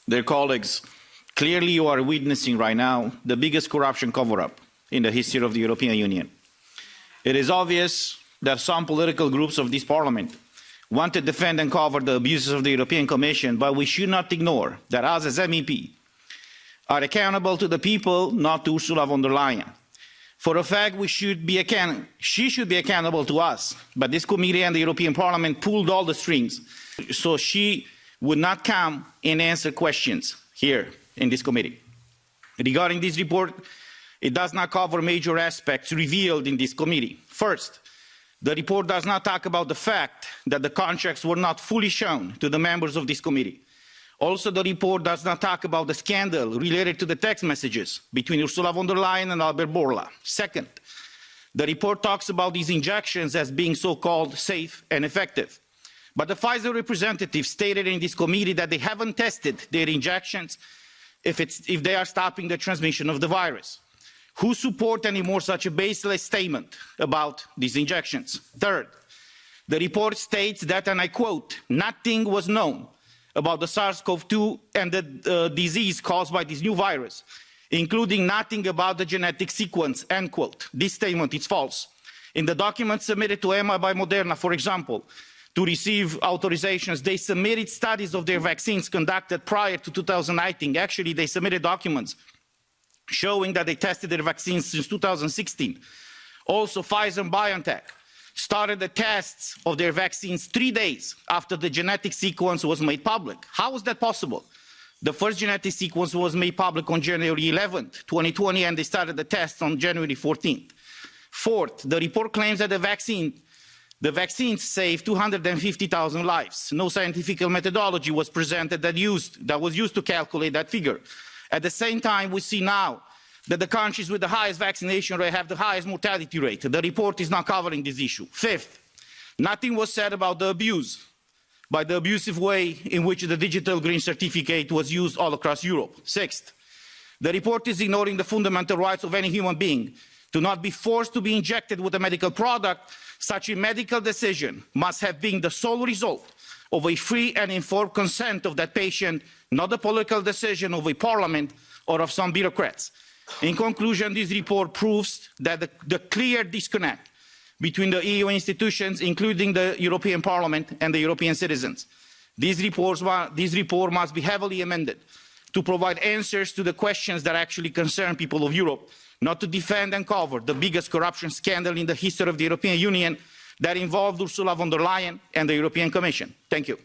Dear colleagues, clearly you are witnessing right now the biggest corruption cover-up in the history of the European Union. It is obvious that some political groups of this Parliament want to defend and cover the abuses of the European Commission, but we should not ignore that us as MEP are accountable to the people, not to Ursula von der Leyen. For a fact, she should be accountable to us, but this committee and the European Parliament pulled all the strings, so she would not come and answer questions here in this committee. Regarding this report, it does not cover major aspects revealed in this committee. First, the report does not talk about the fact that the contracts were not fully shown to the members of this committee. Also, the report does not talk about the scandal related to the text messages between Ursula von der Leyen and Albert Bourla. Second, the report talks about these injections as being so-called safe and effective. But the Pfizer representative stated in this committee that they haven't tested their injections if they are stopping the transmission of the virus. Who support anymore such a baseless statement about these injections? Third, the report states that, and I quote, nothing was known about the SARS-CoV-2 and the disease caused by this new virus, including nothing about the genetic sequence, end quote. This statement is false. In the documents submitted to EMA by Moderna, for example, to receive authorizations, they submitted studies of their vaccines conducted prior to 2019. Actually, they submitted documents showing that they tested their vaccines since 2016. Also, Pfizer and BioNTech started the tests of their vaccines 3 days after the genetic sequence was made public. How is that possible? The first genetic sequence was made public on January 11th, 2020, and they started the tests on January 14th. Fourth, the report claims that the vaccines saved 250,000 lives. No scientific methodology was presented that was used to calculate that figure. At the same time, we see now that the countries with the highest vaccination rate have the highest mortality rate. The report is not covering this issue. Fifth, nothing was said about the abuse, by the abusive way in which the digital green certificate was used all across Europe. Sixth, the report is ignoring the fundamental rights of any human being to not be forced to be injected with a medical product. Such a medical decision must have been the sole result of a free and informed consent of that patient, not the political decision of a parliament or of some bureaucrats. In conclusion, this report proves that the clear disconnect between the EU institutions, including the European Parliament and the European citizens. This report must be heavily amended to provide answers to the questions that actually concern people of Europe, not to defend and cover the biggest corruption scandal in the history of the European Union that involved Ursula von der Leyen and the European Commission. Thank you.